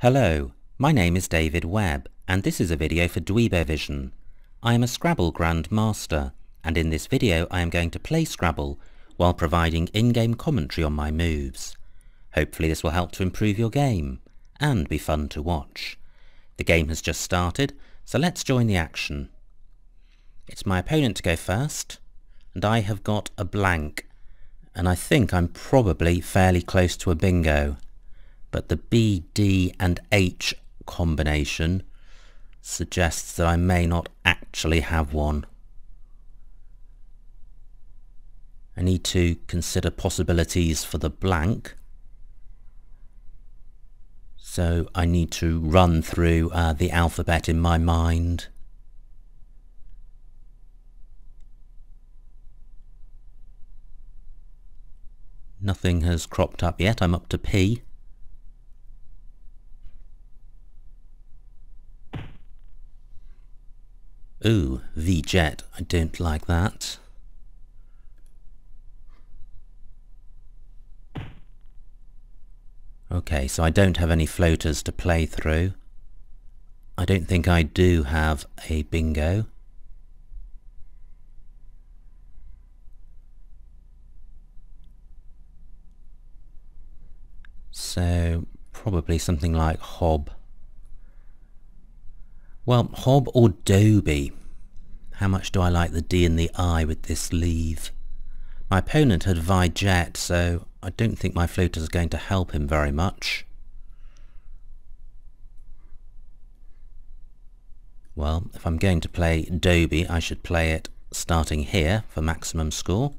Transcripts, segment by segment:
Hello, my name is David Webb, and this is a video for Dweebovision. I am a Scrabble grandmaster, and in this video I am going to play Scrabble while providing in-game commentary on my moves. Hopefully this will help to improve your game, and be fun to watch. The game has just started, so let's join the action. It's my opponent to go first, and I have got a blank, and I think I'm probably fairly close to a bingo. But the B, D and H combination suggests that I may not actually have one. I need to consider possibilities for the blank, so I need to run through the alphabet in my mind. Nothing has cropped up yet. I'm up to P. Ooh, V-Jet. I don't like that. Okay, so I don't have any floaters to play through. I don't think I do have a bingo. So, probably something like Hob. Well, Hob or Dobie. How much do I like the D and the I with this leave? My opponent had Vi-Jet, so I don't think my floater is going to help him very much. Well, if I'm going to play Dobie, I should play it starting here for maximum score.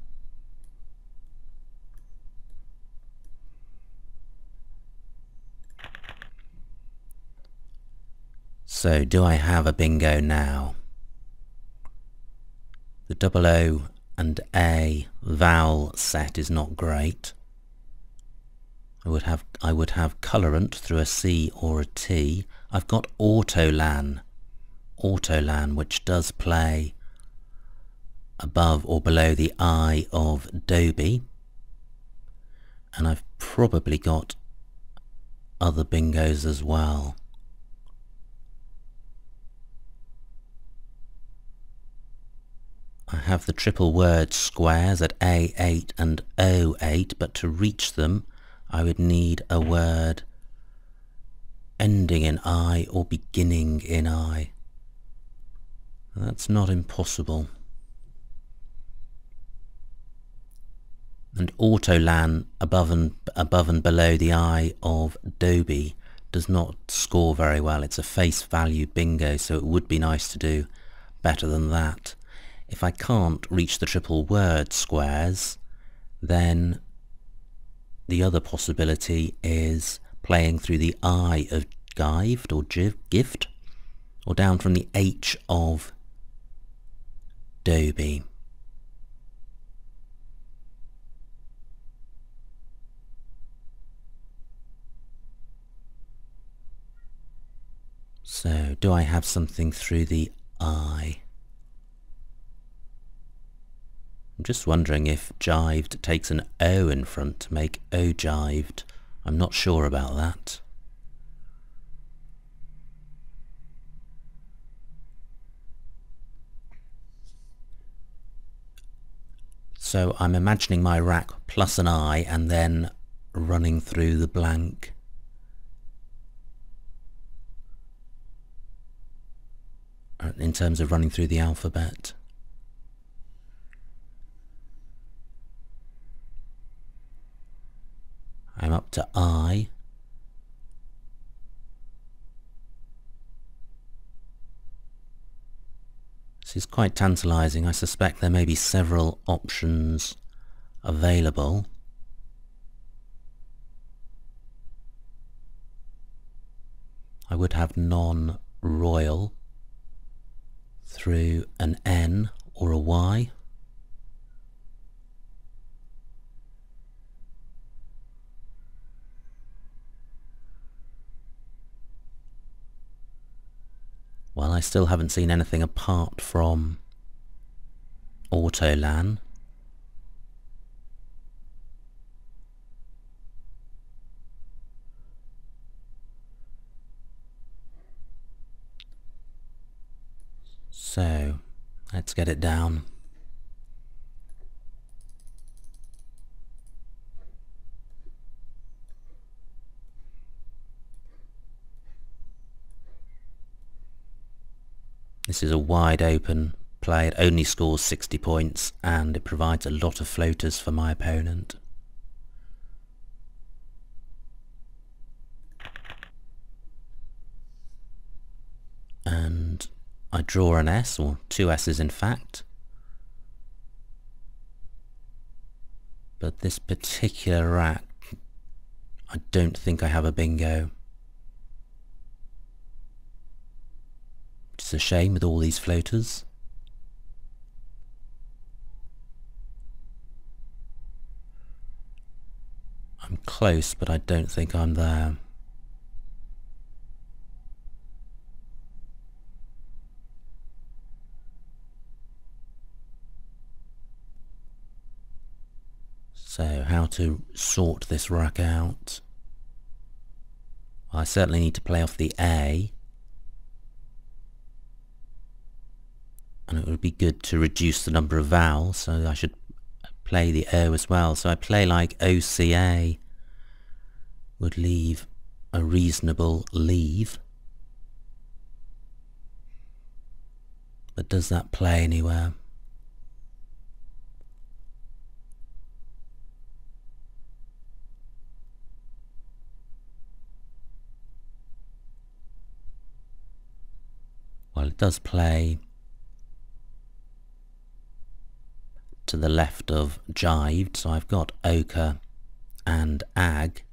So, do I have a bingo now? The double O and A vowel set is not great. I would have colorant through a C or a T. I've got Autolan, which does play above or below the I of Dobie, and I've probably got other bingos as well. I have the triple word squares at A8 and O8, but to reach them I would need a word ending in I or beginning in I. That's not impossible. And Autolan above and below the I of Dobie does not score very well. It's a face value bingo, so it would be nice to do better than that. If I can't reach the triple word squares, then the other possibility is playing through the I of Gived or Gift, or down from the H of Dobie. So, do I have something through the I? I'm just wondering if jived takes an O in front to make O-jived. I'm not sure about that. So I'm imagining my rack plus an I and then running through the blank. In terms of running through the alphabet. I'm up to I. This is quite tantalising. I suspect there may be several options available. I would have non-royal through an N or a Y. Well, I still haven't seen anything apart from Autolan. So, let's get it down. This is a wide open play. It only scores 60 points and it provides a lot of floaters for my opponent. And I draw an S, or two S's in fact. But this particular rack, I don't think I have a bingo. Which is a shame with all these floaters. I'm close, but I don't think I'm there. So how to sort this rack out? Well, I certainly need to play off the A. And it would be good to reduce the number of vowels, so I should play the O as well. So I play like OCA would leave a reasonable leave. But does that play anywhere? Well, it does play to the left of jived, so I've got ochre and ag,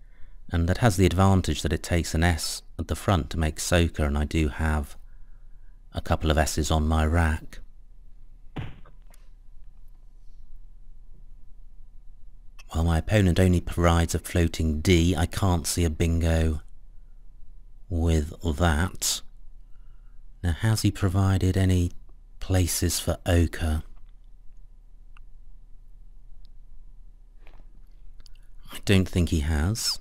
and that has the advantage that it takes an S at the front to make soker, and I do have a couple of S's on my rack. While my opponent only provides a floating D, I can't see a bingo with that. Now, has he provided any places for ochre? I don't think he has.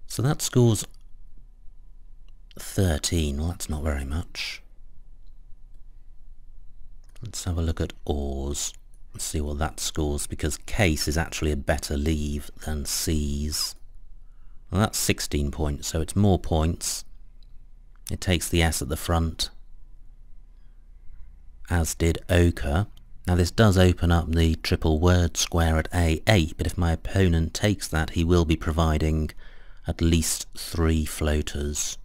So that scores 13. Well, that's not very much. Let's have a look at oars and see what that scores, because case is actually a better leave than C's. Well, that's 16 points, so it's more points. It takes the S at the front, as did ochre. Now this does open up the triple word square at A8, but if my opponent takes that, he will be providing at least 3 floaters.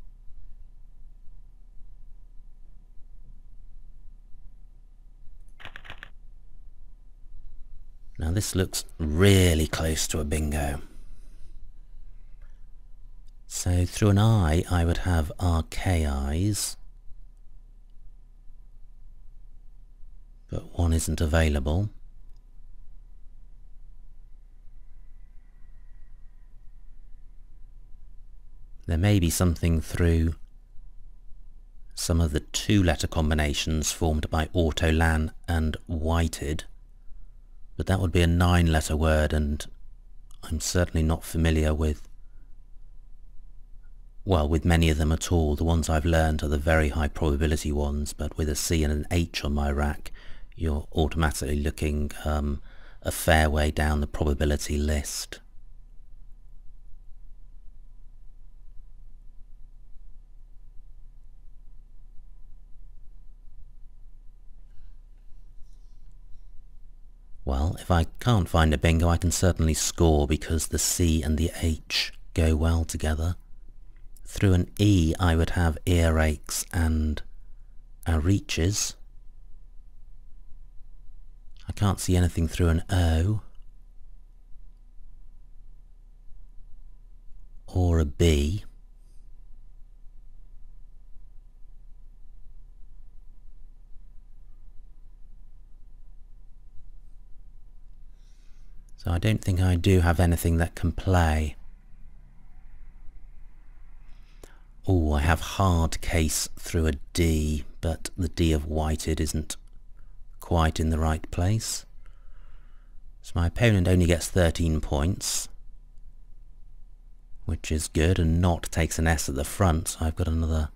Now this looks really close to a bingo. So through an I would have RKIs, but one isn't available. There may be something through some of the 2-letter combinations formed by autolan and whited, but that would be a 9-letter word, and I'm certainly not familiar with, well, with many of them at all. The ones I've learned are the very high probability ones, but with a C and an H on my rack, you're automatically looking a fair way down the probability list. Well, if I can't find a bingo, I can certainly score because the C and the H go well together. Through an E, I would have earaches and reaches. I can't see anything through an O or a B. So I don't think I do have anything that can play. Oh, I have hard case through a D, but the D of whited isn't quite in the right place. So my opponent only gets 13 points. which is good, and not takes an S at the front, so I've got another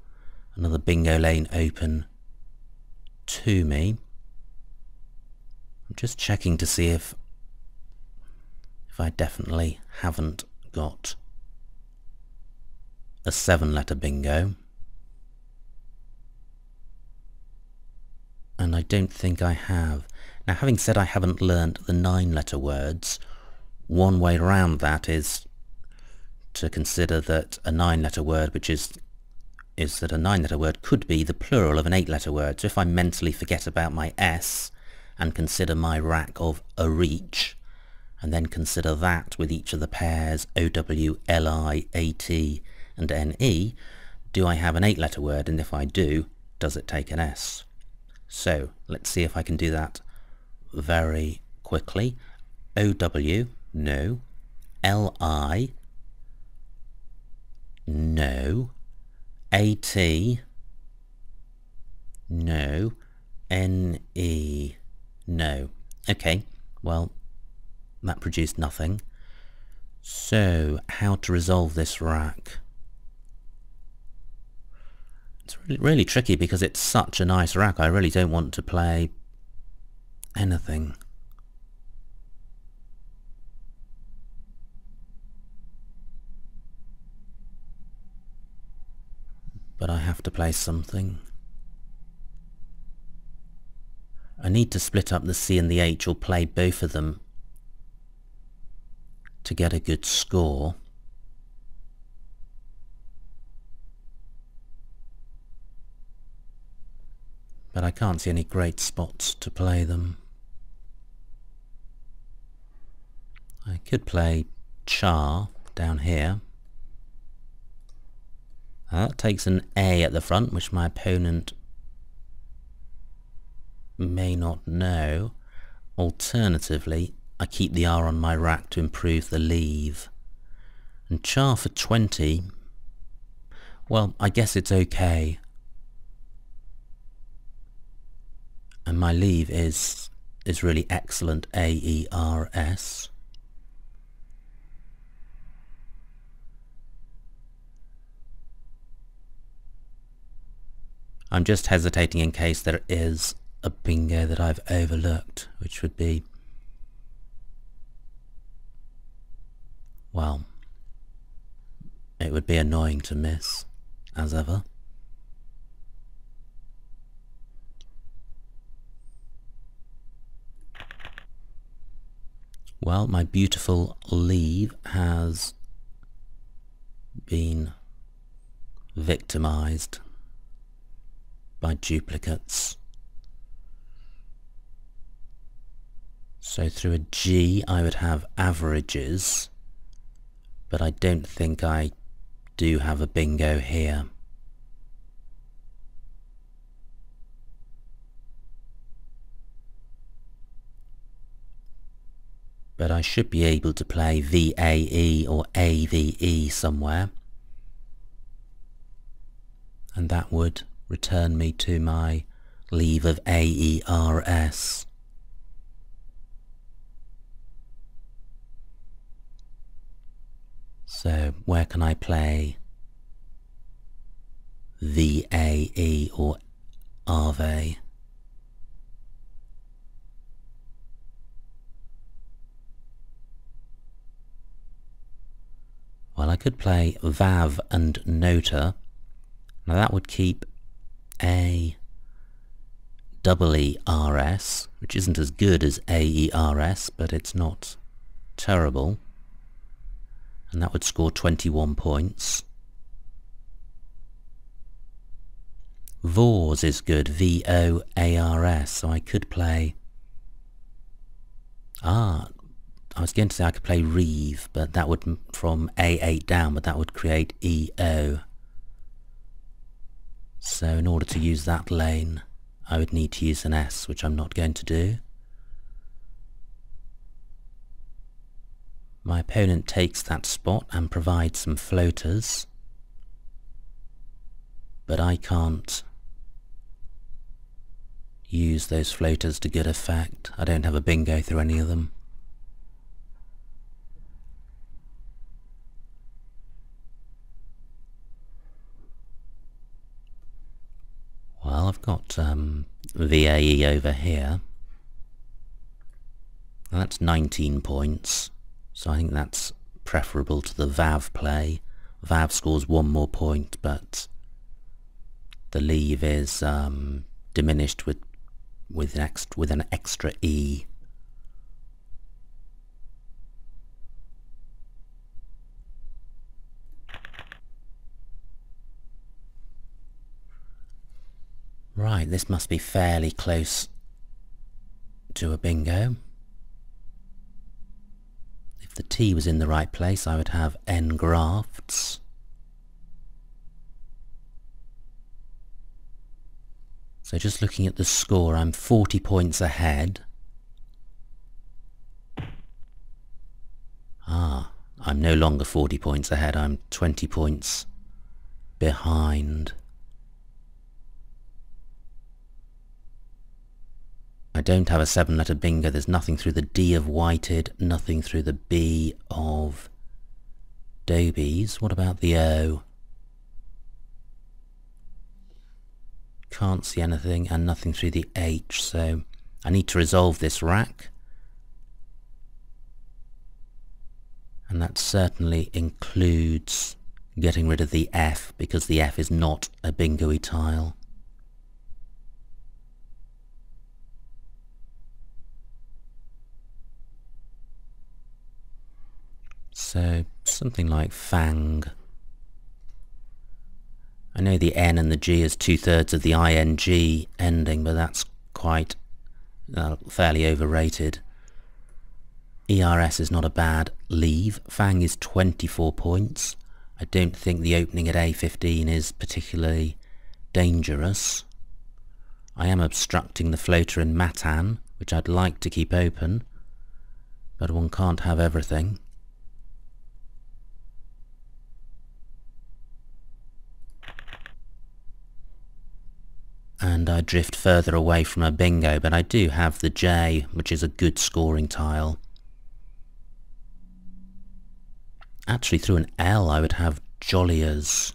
bingo lane open to me. I'm just checking to see if I definitely haven't got a 7-letter bingo. And I don't think I have. Now, having said I haven't learnt the 9-letter words, one way around that is to consider that a 9-letter word, which is that a 9-letter word could be the plural of an 8-letter word. So if I mentally forget about my S and consider my rack of a reach, and then consider that with each of the pairs OW, LI, AT and NE, do I have an 8-letter word? And if I do, does it take an S? So let's see if I can do that very quickly. OW, no. LI, no. AT, no. NE, no. Okay, well, that produced nothing. So how to resolve this rack? It's really tricky because it's such a nice rack. I really don't want to play anything. But I have to play something. I need to split up the C and the H or play both of them to get a good score. But I can't see any great spots to play them. I could play Char down here. That takes an A at the front, which my opponent may not know. Alternatively, I keep the R on my rack to improve the leave. And Char for 20, well, I guess it's okay. And my leave is really excellent, AERS. I'm just hesitating in case there is a bingo that I've overlooked, which would be, well, it would be annoying to miss, as ever. Well, my beautiful leave has been victimized by duplicates. So through a G I would have averages, but I don't think I do have a bingo here. But I should be able to play VAE or AVE somewhere, and that would return me to my leave of AERS. So where can I play VAE or AVE? Well, I could play VAV and Nota. Now that would keep AEERS, which isn't as good as AERS, but it's not terrible. And that would score 21 points. VORS is good, VOARS, so I could play... I was going to say I could play Reeve, but that would, from A8 down, but that would create EO. So in order to use that lane, I would need to use an S, which I'm not going to do. My opponent takes that spot and provides some floaters, but I can't use those floaters to good effect. I don't have a bingo through any of them. I've got VAE over here. Now that's 19 points, so I think that's preferable to the VAV play. VAV scores 1 more point, but the leave is diminished with an extra E. Right, this must be fairly close to a bingo. If the T was in the right place, I would have N grafts. So just looking at the score, I'm 40 points ahead. I'm no longer 40 points ahead, I'm 20 points behind. I don't have a 7-letter bingo. There's nothing through the D of whited, nothing through the B of dobies. What about the O? Can't see anything, and nothing through the H, so I need to resolve this rack. And that certainly includes getting rid of the F, because the F is not a bingo-y tile. So something like Fang. I know the N and the G is 2/3 of the ING ending, but that's quite fairly overrated. ERS is not a bad leave. Fang is 24 points. I don't think the opening at A15 is particularly dangerous. I am obstructing the floater in Matan, which I'd like to keep open, but one can't have everything. And I drift further away from a bingo, but I do have the J, which is a good scoring tile. Actually, through an L I would have Jolliers.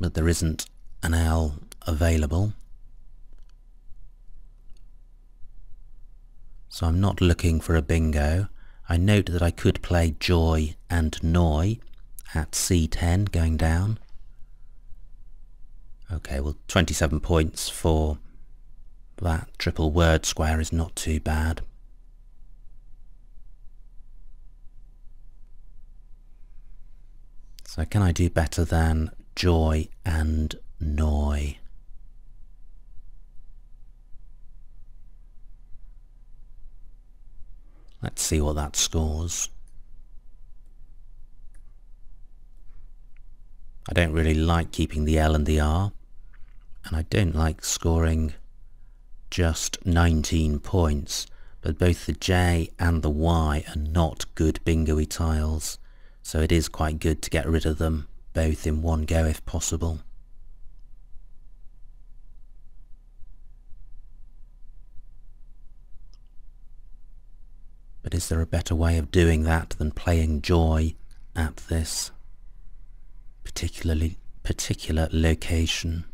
But there isn't an L available. So I'm not looking for a bingo. I note that I could play Joy and Noi at C10 going down. Okay, well 27 points for that triple word square is not too bad. So can I do better than Joy and Noi? Let's see what that scores. I don't really like keeping the L and the R, and I don't like scoring just 19 points, but both the J and the Y are not good bingo-y tiles, so it is quite good to get rid of them both in one go if possible. But is there a better way of doing that than playing Joy at this particular location?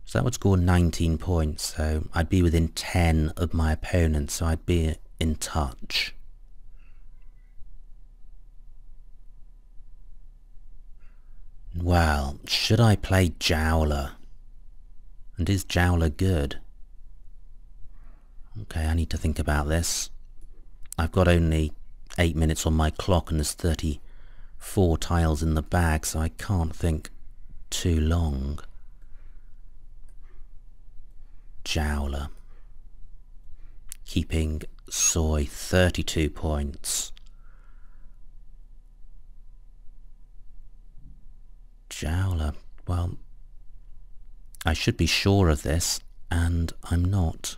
So that would score 19 points, so I'd be within 10 of my opponent, so I'd be in touch. Well, should I play Jowler? And is Jowler good? Okay, I need to think about this. I've got only 8 minutes on my clock and there's 34 tiles in the bag, so I can't think too long. Jowler. Keeping Soy 32 points. Jowler. Well, I should be sure of this, and I'm not.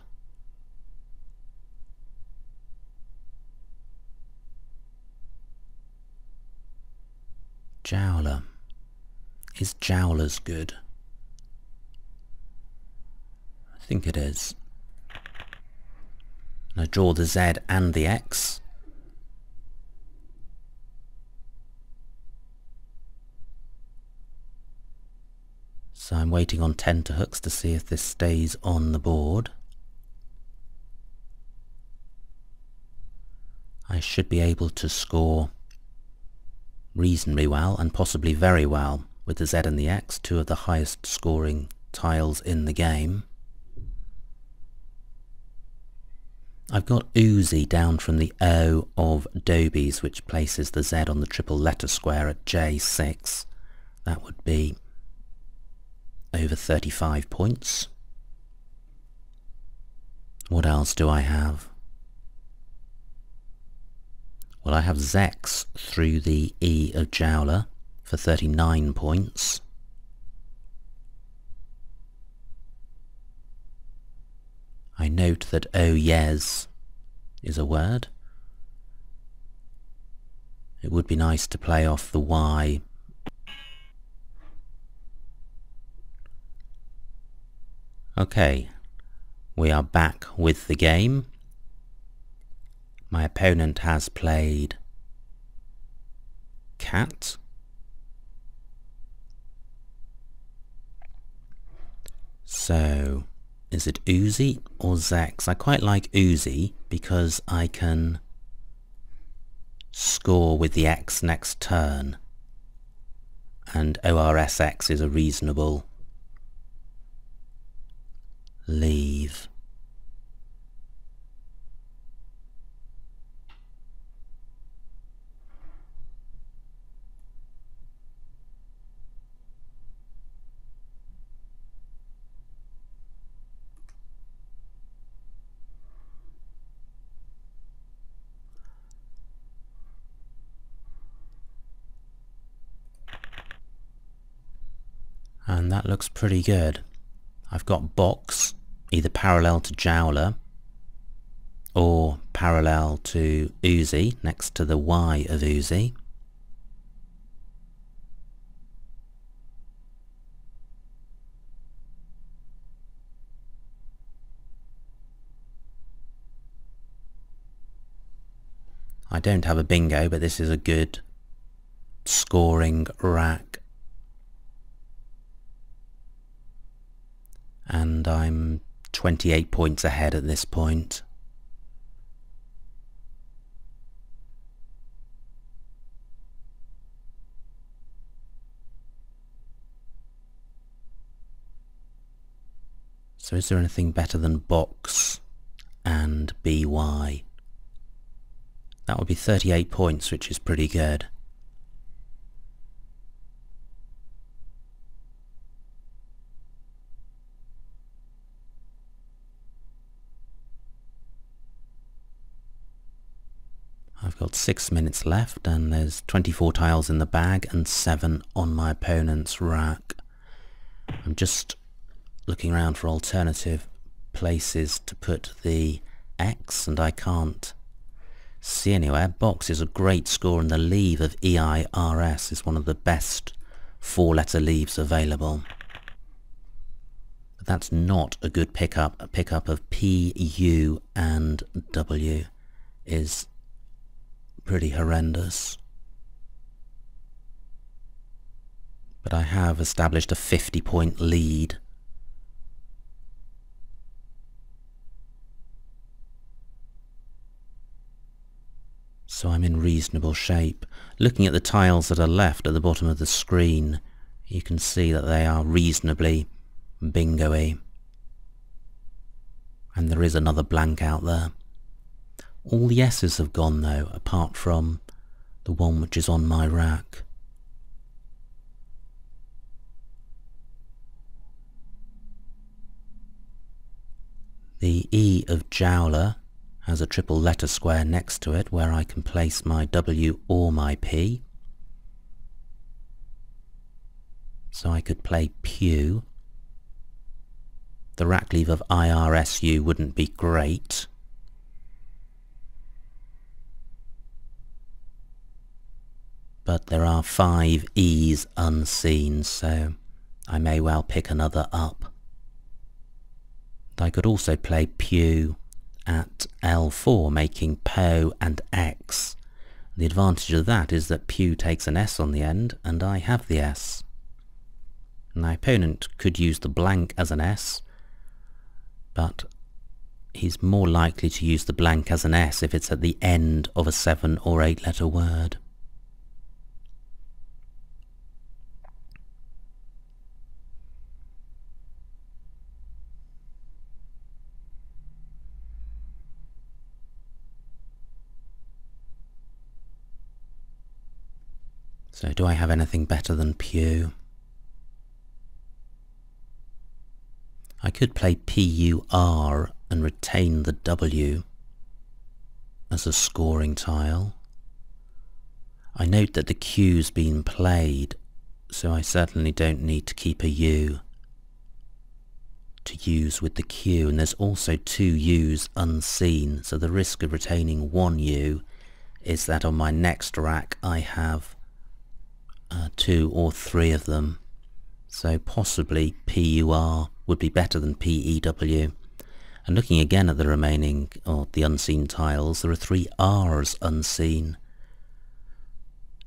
Jowler. Is Jowler's good? I think it is. And I draw the Z and the X. I'm waiting on tenterhooks to see if this stays on the board. I should be able to score reasonably well, and possibly very well, with the Z and the X, two of the highest scoring tiles in the game. I've got Uzi down from the O of Dobies, which places the Z on the triple letter square at J6. That would be over 35 points. What else do I have? Well, I have Zex through the E of Jowler for 39 points. I note that oh yes is a word. It would be nice to play off the Y. Okay, we are back with the game. My opponent has played cat. So, is it Uzi or Zex? I quite like Uzi because I can score with the X next turn, and ORSX is a reasonable leave. And that looks pretty good. I've got box, either parallel to Jowler or parallel to Uzi, next to the Y of Uzi. I don't have a bingo, but this is a good scoring rack. And I'm 28 points ahead at this point. So is there anything better than box and BY? That would be 38 points, which is pretty good. I've got 6 minutes left and there's 24 tiles in the bag and 7 on my opponent's rack. I'm just looking around for alternative places to put the X and I can't see anywhere. Box is a great score and the leave of EIRS is one of the best 4-letter leaves available. But that's not a good pickup. A pickup of P, U and W is pretty horrendous. But I have established a 50-point lead. So I'm in reasonable shape. Looking at the tiles that are left at the bottom of the screen, you can see that they are reasonably bingo-y. And there is another blank out there. All the S's have gone though, apart from the one which is on my rack. The E of Jowler has a triple letter square next to it where I can place my W or my P. So I could play Pew. The rack leave of IRSU wouldn't be great. But there are 5 E's unseen, so I may well pick another up. I could also play Pew at L4, making Po and X. The advantage of that is that Pew takes an S on the end, and I have the S. My opponent could use the blank as an S, but he's more likely to use the blank as an S if it's at the end of a 7 or 8 letter word. So do I have anything better than Pew? I could play PUR and retain the W as a scoring tile. I note that the Q's been played, so I certainly don't need to keep a U to use with the Q, and there's also 2 U's unseen, so the risk of retaining 1 U is that on my next rack I have 2 or 3 of them, so possibly PUR would be better than PEW. And looking again at the remaining, or the unseen tiles, there are 3 R's unseen,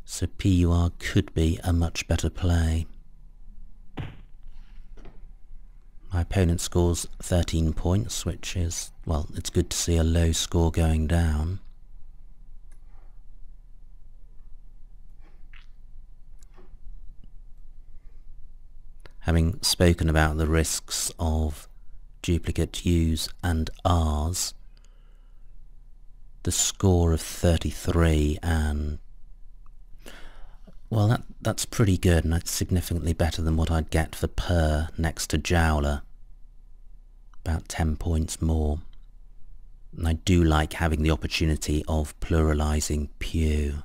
so PUR could be a much better play. My opponent scores 13 points, which is, well, it's good to see a low score going down. Having spoken about the risks of duplicate U's and R's, the score of 33, and well, that's pretty good, and that's significantly better than what I'd get for Per next to Jowler. About 10 points more. And I do like having the opportunity of pluralising Pew.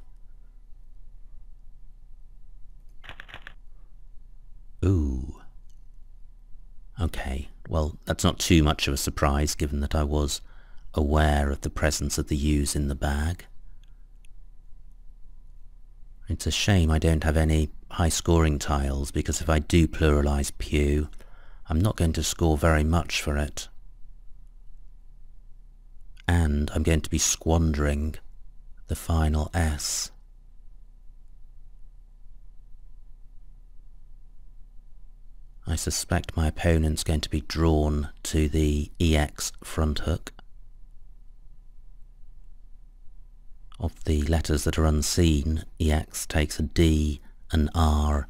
Ooh. Okay, well, that's not too much of a surprise given that I was aware of the presence of the U's in the bag. It's a shame I don't have any high scoring tiles, because if I do pluralise Pew, I'm not going to score very much for it. And I'm going to be squandering the final S. I suspect my opponent's going to be drawn to the EX front hook. Of the letters that are unseen, EX takes a D, an R,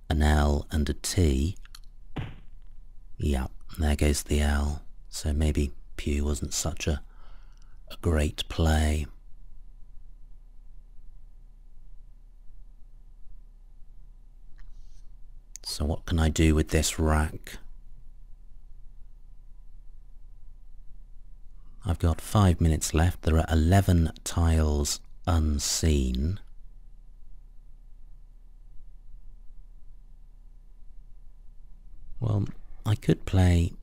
an L and a T. Yep, there goes the L. So maybe Pew wasn't such a great play. So what can I do with this rack? I've got 5 minutes left. There are 11 tiles unseen. Well, I could play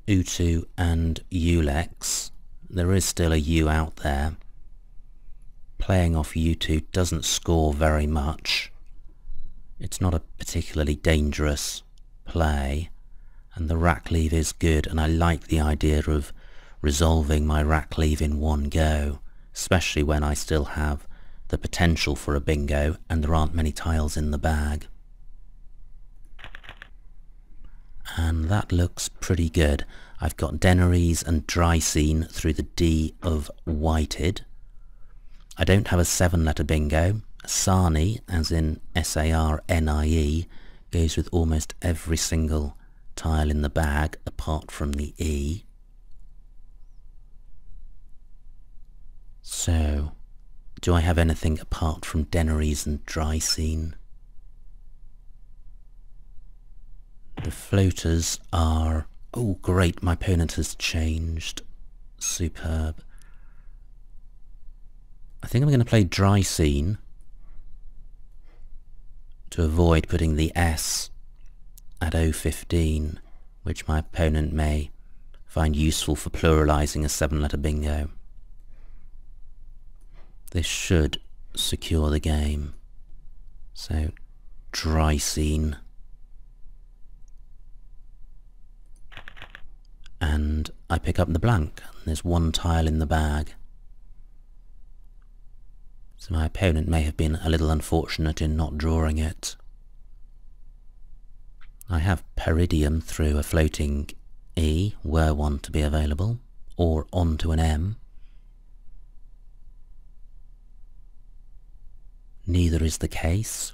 U2 and Ulex. There is still a U out there. Playing off U2 doesn't score very much. It's not a particularly dangerous play, and the rack leave is good, and I like the idea of resolving my rack leave in one go, especially when I still have the potential for a bingo and there aren't many tiles in the bag. And that looks pretty good. I've got Deneries and Dryseen through the D of Whited. I don't have a 7-letter bingo. Sarnie, as in S-A-R-N-I-E, goes with almost every single tile in the bag apart from the E. So, do I have anything apart from Deneries and Dryseen? The floaters are... oh great, my opponent has changed. Superb. I think I'm going to play Dryseen to avoid putting the S at 015, which my opponent may find useful for pluralising a 7-letter bingo. This should secure the game. So, Dryseen. And I pick up the blank. There's 1 tile in the bag. So my opponent may have been a little unfortunate in not drawing it. I have Peridium through a floating E, were one to be available, or onto an M. Neither is the case,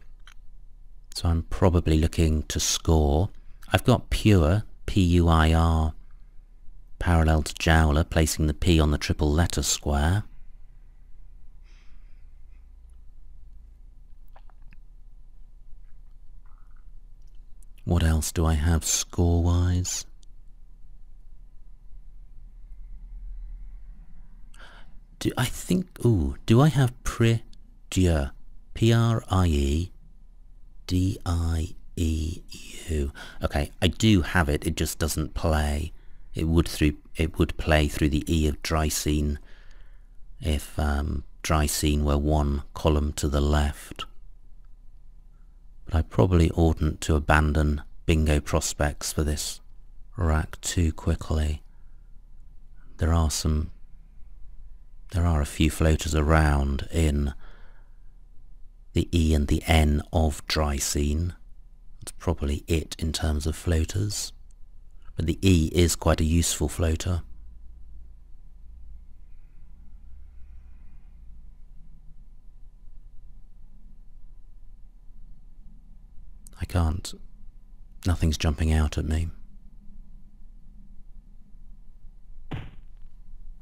so I'm probably looking to score. I've got Pure, P-U-I-R, parallel to Jowler, placing the P on the triple letter square. What else do I have score-wise? Do I have Priedieu? P-R-I-E-D-I-E-U. Okay, I do have it, it just doesn't play. It would play through the E of Dreissene if Dreissene were one column to the left. But I probably oughtn't to abandon bingo prospects for this rack too quickly. There are a few floaters around in the E and the N of Dreissene. That's probably it in terms of floaters. But the E is quite a useful floater. I can't. Nothing's jumping out at me.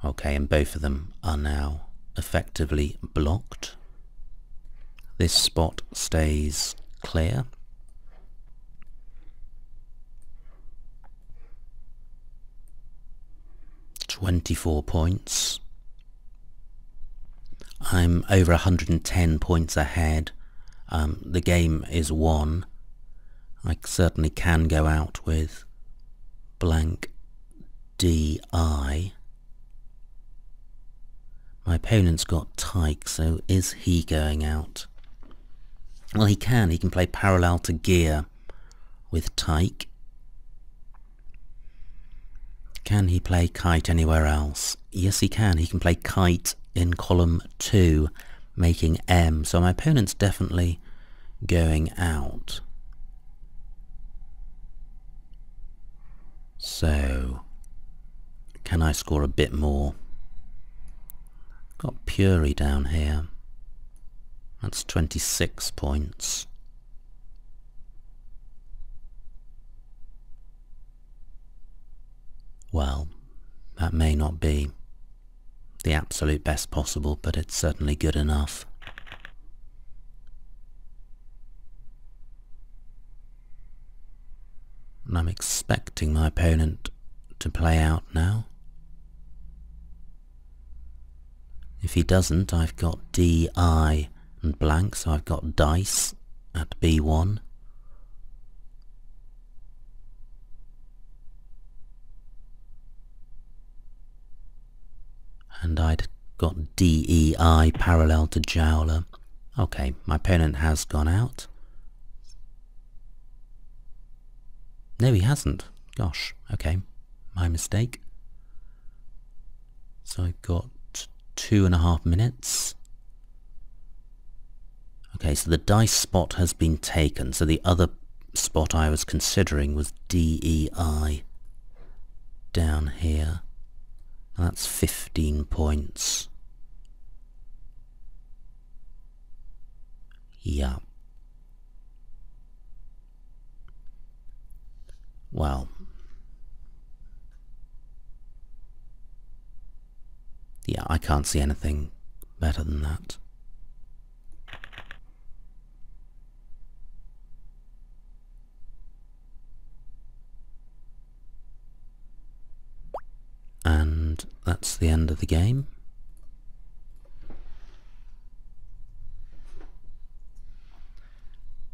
Okay, and both of them are now effectively blocked. This spot stays clear. $24 points. I'm over 110 points ahead. The game is won. I certainly can go out with blank DI. My opponent's got Tyke, so is he going out? Well, he can play parallel to Gear with Tyke. Can he play Kite anywhere else? Yes, he can play Kite in column 2, making M, so my opponent's definitely going out. So, can I score a bit more? Got Puri down here. That's 26 points. Well, that may not be the absolute best possible, but it's certainly good enough. And I'm expecting my opponent to play out now. If he doesn't, I've got DI and blank, so I've got dice at B1. And I'd got DEI parallel to Jowler. Okay, my opponent has gone out. No, he hasn't. Gosh, okay, my mistake. So I've got 2.5 minutes. Okay, so the dice spot has been taken, so the other spot I was considering was DEI down here. That's 15 points. Yeah. Well. Yeah, I can't see anything better than that. And that's the end of the game.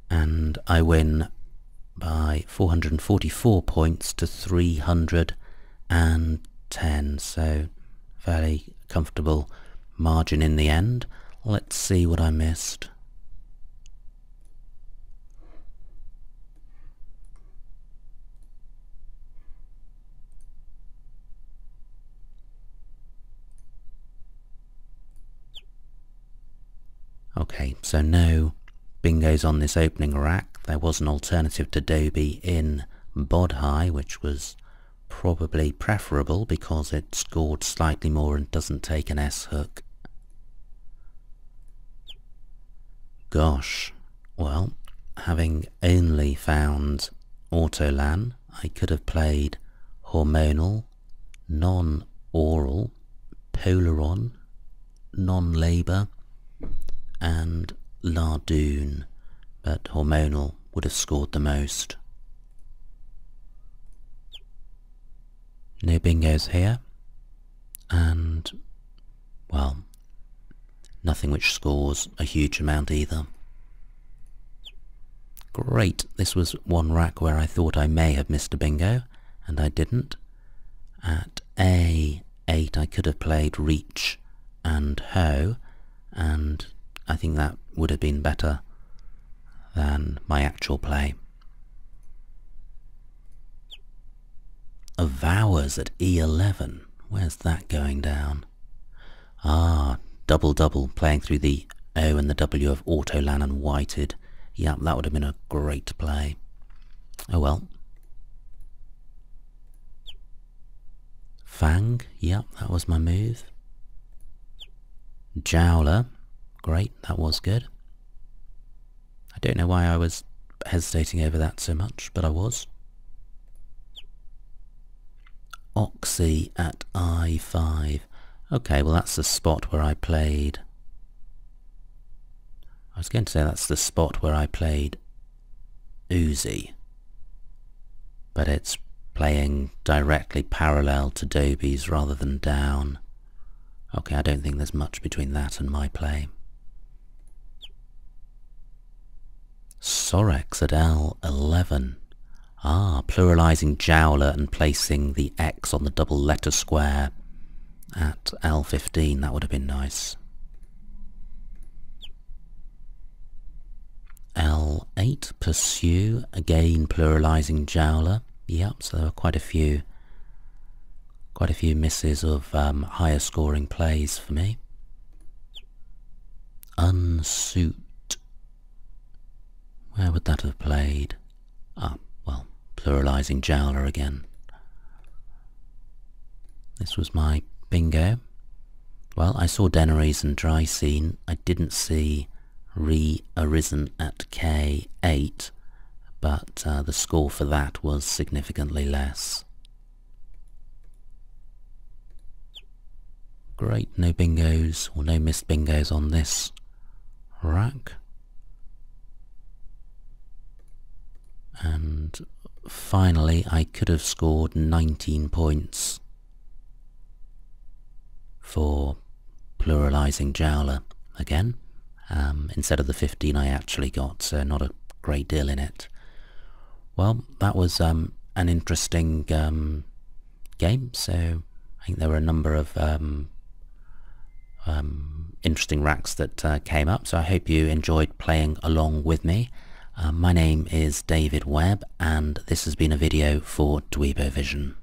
And I win by 444 points to 310, so fairly comfortable margin in the end. Let's see what I missed. Okay, so no bingos on this opening rack. there was an alternative to Dobie in Bod High, which was probably preferable because it scored slightly more and doesn't take an S hook. Gosh, well, having only found Autolan, I could have played Hormonal, Non-Oral, Polaron, Non-Labour and Lardoon, but Hormonal would have scored the most. No bingos here, and, well, nothing which scores a huge amount either. Great, this was one rack where I thought I may have missed a bingo, and I didn't. At A8 I could have played Reach and Ho, and I think that would have been better than my actual play. Avowers at E11, where's that going down? Ah, double playing through the O and the W of Autolan and Whited. Yep, that would have been a great play. Oh well. Fang, yep, that was my move. Jowler, great, that was good. I don't know why I was hesitating over that so much, but I was. Oxy at I5. Okay, well that's the spot where I played... I was going to say that's the spot where I played Uzi, but it's playing directly parallel to Dobie's rather than down. Okay, I don't think there's much between that and my play. Sorex at L11. Ah, pluralising Jowler and placing the X on the double letter square at L15, that would have been nice. L8, Pursue, again pluralising Jowler. Yep, so there were quite a few misses of higher scoring plays for me. Unsuit. Where would that have played? Ah, well, pluralising Jowler again. This was my bingo. Well, I saw Deneries and Dry Scene. I didn't see Re-Arisen at K8, but the score for that was significantly less. Great, no bingos or no missed bingos on this rack. And finally I could have scored 19 points for pluralising Jowler again, instead of the 15 I actually got, so not a great deal in it. Well, that was an interesting game, so I think there were a number of interesting racks that came up, so I hope you enjoyed playing along with me. My name is David Webb, and this has been a video for Dweebovision.